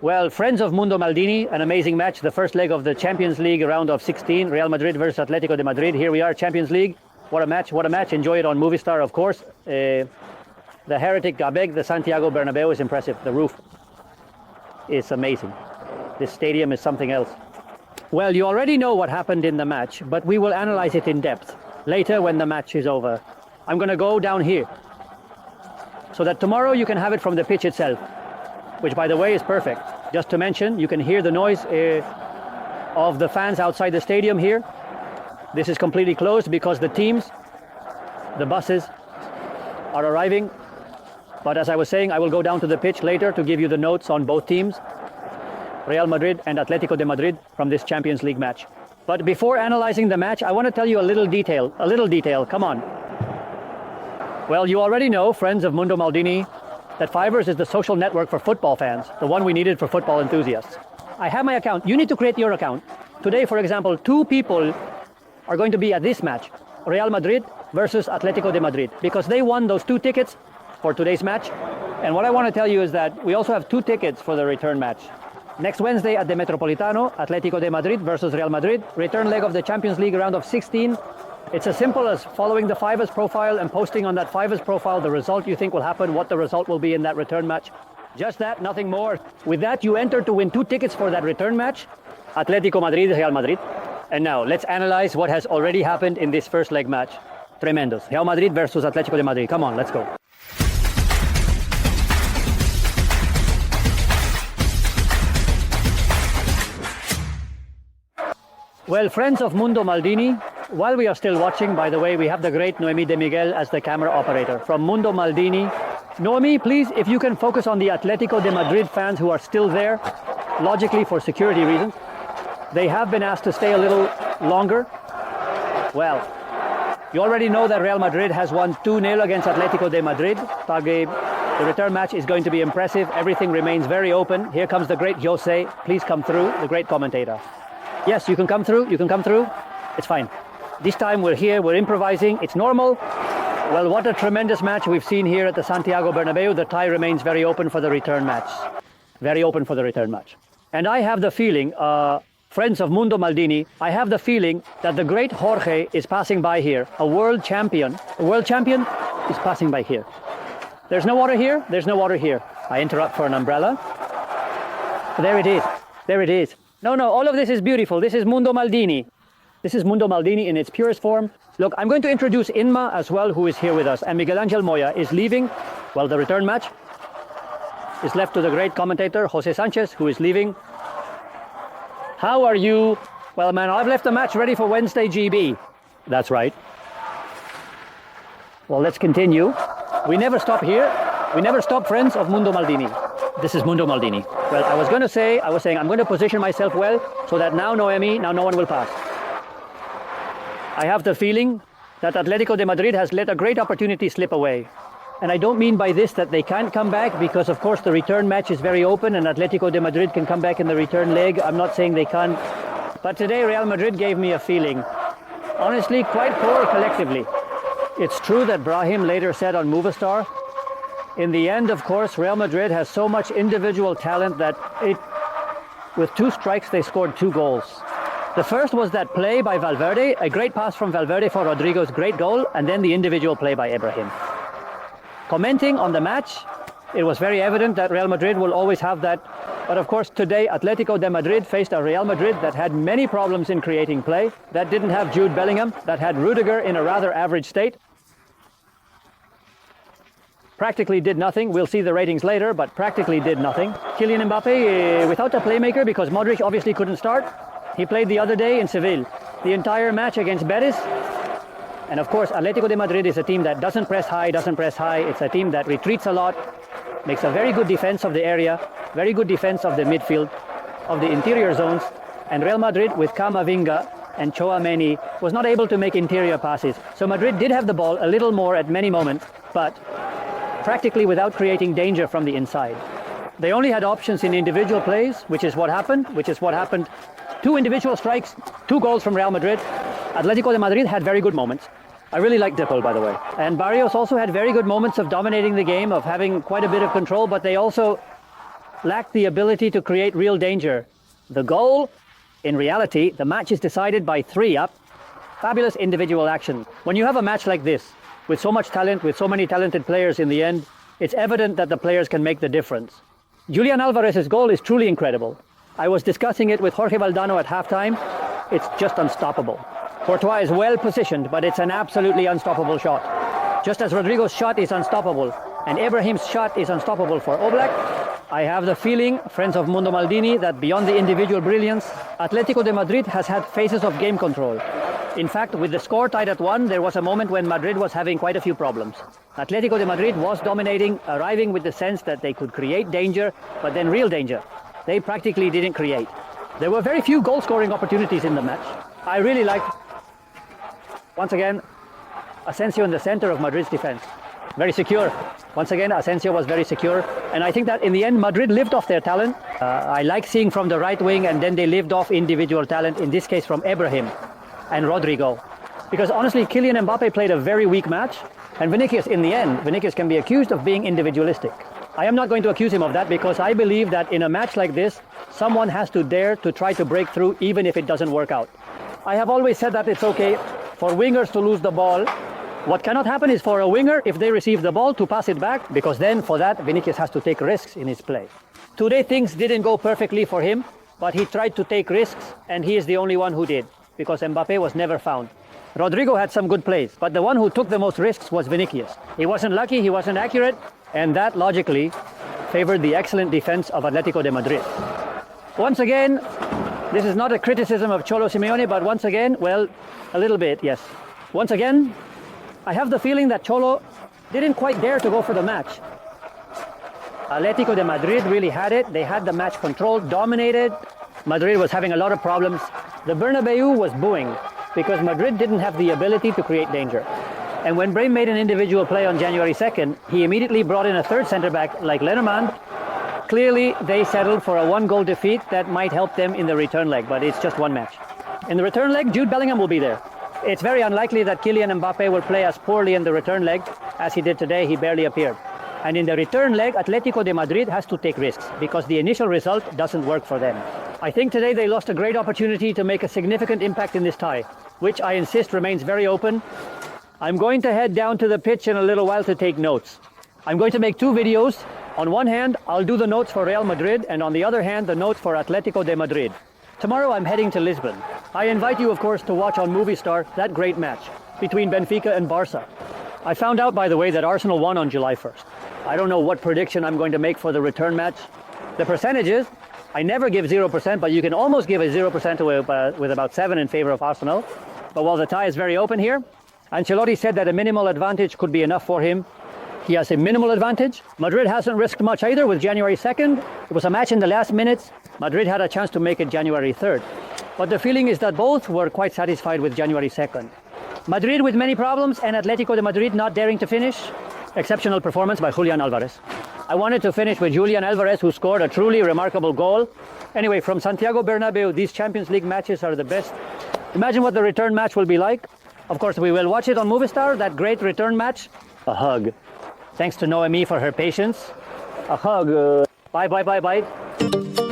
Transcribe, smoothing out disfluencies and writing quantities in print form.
Well, friends of Mundo Maldini, an amazing match. The first leg of the Champions League round of 16, Real Madrid versus Atletico de Madrid. Here we are, Champions League. What a match, what a match. Enjoy it on Movistar, of course. The heretic Gabeg, the Santiago Bernabeu is impressive. The roof is amazing. This stadium is something else. Well, you already know what happened in the match, but we will analyze it in depth later when the match is over. I'm going to go down here so that tomorrow you can have it from the pitch itself, which, by the way, is perfect. Just to mention, you can hear the noise of the fans outside the stadium here. This is completely closed because the teams, the buses, are arriving. But as I was saying, I will go down to the pitch later to give you the notes on both teams, Real Madrid and Atletico de Madrid, from this Champions League match. But before analyzing the match, I want to tell you a little detail, come on. Well, you already know, friends of Mundo Maldini, that Fivers is the social network for football fans, the one we needed for football enthusiasts. I have my account. You need to create your account. Today, for example, 2 people are going to be at this match, Real Madrid versus Atletico de Madrid, because they won those 2 tickets for today's match. And what I want to tell you is that we also have 2 tickets for the return match. Next Wednesday at the Metropolitano, Atletico de Madrid versus Real Madrid, return leg of the Champions League round of 16. It's as simple as following the Fivers profile and posting on that Fivers profile the result you think will happen, what the result will be in that return match. Just that, nothing more. With that, you enter to win 2 tickets for that return match, Atletico Madrid, Real Madrid. And now, let's analyze what has already happened in this first leg match. Tremendos. Real Madrid versus Atletico de Madrid. Come on, let's go. Well, friends of Mundo Maldini, while we are still watching, by the way, we have the great Noemi de Miguel as the camera operator from Mundo Maldini. Noemi, please, if you can focus on the Atletico de Madrid fans who are still there, logically for security reasons. They have been asked to stay a little longer. Well, you already know that Real Madrid has won 2-0 against Atletico de Madrid. The return match is going to be impressive. Everything remains very open. Here comes the great Jose. Please come through, the great commentator. Yes, you can come through. It's fine. This time we're here, we're improvising. It's normal. Well, what a tremendous match we've seen here at the Santiago Bernabeu. The tie remains very open for the return match. Very open for the return match. And I have the feeling, friends of Mundo Maldini, I have the feeling that the great Jorge is passing by here. A world champion is passing by here. There's no water here? There's no water here. I interrupt for an umbrella. There it is. No, all of this is beautiful. This is Mundo Maldini. This is Mundo Maldini in its purest form. Look, I'm going to introduce Inma as well, who is here with us. And Miguel Angel Moya is leaving. Well, the return match is left to the great commentator, Jose Sanchez, who is leaving. How are you? Well, man, I've left the match ready for Wednesday GB. That's right. Well, let's continue. We never stop here. We never stop, friends of Mundo Maldini. This is Mundo Maldini. Well, I was saying I'm going to position myself well so that now Noemi, no one will pass. I have the feeling that Atletico de Madrid has let a great opportunity slip away. And I don't mean by this that they can't come back, because of course the return match is very open and Atletico de Madrid can come back in the return leg. I'm not saying they can't. But today Real Madrid gave me a feeling, honestly, quite poor collectively. It's true that Brahim later said on Movistar, in the end, of course, Real Madrid has so much individual talent that with 2 strikes, they scored 2 goals. The first was that play by Valverde, a great pass from Valverde for Rodrygo's great goal, and then the individual play by Brahim. Commenting on the match, it was very evident that Real Madrid will always have that. But of course, today, Atletico de Madrid faced a Real Madrid that had many problems in creating play, that didn't have Jude Bellingham, that had Rudiger in a rather average state. Practically did nothing. We'll see the ratings later, but practically did nothing. Kylian Mbappe without a playmaker because Modric obviously couldn't start. He played the other day in Seville. The entire match against Betis. And of course, Atletico de Madrid is a team that doesn't press high. It's a team that retreats a lot, makes a very good defense of the area, very good defense of the midfield, of the interior zones. And Real Madrid with Camavinga and Tchouaméni was not able to make interior passes. So Madrid did have the ball a little more at many moments, but practically without creating danger from the inside. They only had options in individual plays, which is what happened. 2 individual strikes, 2 goals from Real Madrid. Atletico de Madrid had very good moments. I really like Dipple, by the way. And Barrios also had very good moments of dominating the game, of having quite a bit of control, but they also lacked the ability to create real danger. The goal, in reality, the match is decided by 3 up. Fabulous individual action. When you have a match like this, with so much talent, with so many talented players in the end, it's evident that the players can make the difference. Julian Alvarez's goal is truly incredible. I was discussing it with Jorge Valdano at halftime. It's just unstoppable. Courtois is well positioned, but it's an absolutely unstoppable shot. Just as Rodrygo's shot is unstoppable, and Brahim's shot is unstoppable for Oblak, I have the feeling, friends of Mundo Maldini, that beyond the individual brilliance, Atletico de Madrid has had phases of game control. In fact, with the score tied at 1, there was a moment when Madrid was having quite a few problems. Atletico de Madrid was dominating, arriving with the sense that they could create danger, but then real danger. They practically didn't create. There were very few goal-scoring opportunities in the match. I really liked, once again, Asensio in the center of Madrid's defense. Very secure. Once again, Asensio was very secure. And I think that in the end, Madrid lived off their talent. I like seeing from the right wing, and then they lived off individual talent, in this case from Brahim and Rodrygo. Because honestly, Kylian Mbappe played a very weak match, and Vinicius, in the end, Vinicius can be accused of being individualistic. I am not going to accuse him of that, because I believe that in a match like this, someone has to dare to try to break through even if it doesn't work out. I have always said that it's okay for wingers to lose the ball. What cannot happen is for a winger, if they receive the ball, to pass it back, because then for that, Vinicius has to take risks in his play. Today things didn't go perfectly for him, but he tried to take risks, and he is the only one who did, because Mbappe was never found. Rodrygo had some good plays, but the one who took the most risks was Vinicius. He wasn't lucky, he wasn't accurate, and that logically favored the excellent defense of Atletico de Madrid. Once again, this is not a criticism of Cholo Simeone, but once again, well, a little bit, yes. Once again, I have the feeling that Cholo didn't quite dare to go for the match. Atletico de Madrid really had it. They had the match controlled, dominated. Madrid was having a lot of problems. The Bernabeu was booing because Madrid didn't have the ability to create danger. And when Brahim made an individual play on January 2nd, he immediately brought in a third centre-back like Lenormand. Clearly, they settled for a 1-goal defeat that might help them in the return leg, but it's just one match. In the return leg, Jude Bellingham will be there. It's very unlikely that Kylian Mbappe will play as poorly in the return leg as he did today. He barely appeared. And in the return leg, Atletico de Madrid has to take risks because the initial result doesn't work for them. I think today they lost a great opportunity to make a significant impact in this tie, which I insist remains very open. I'm going to head down to the pitch in a little while to take notes. I'm going to make 2 videos. On one hand, I'll do the notes for Real Madrid, and on the other hand, the notes for Atletico de Madrid. Tomorrow I'm heading to Lisbon. I invite you, of course, to watch on Movistar that great match between Benfica and Barca. I found out, by the way, that Arsenal won on July 1st. I don't know what prediction I'm going to make for the return match. The percentages, I never give 0%, but you can almost give a 0% with about 7 in favor of Arsenal. But while the tie is very open here, Ancelotti said that a minimal advantage could be enough for him. He has a minimal advantage. Madrid hasn't risked much either with January 2nd. It was a match in the last minutes. Madrid had a chance to make it January 3rd. But the feeling is that both were quite satisfied with January 2nd. Madrid with many problems and Atletico de Madrid not daring to finish. Exceptional performance by Julian Alvarez. I wanted to finish with Julian Alvarez, who scored a truly remarkable goal. Anyway, from Santiago Bernabeu, these Champions League matches are the best. Imagine what the return match will be like. Of course, we will watch it on Movistar, that great return match. A hug. Thanks to Noemi for her patience. A hug. Bye.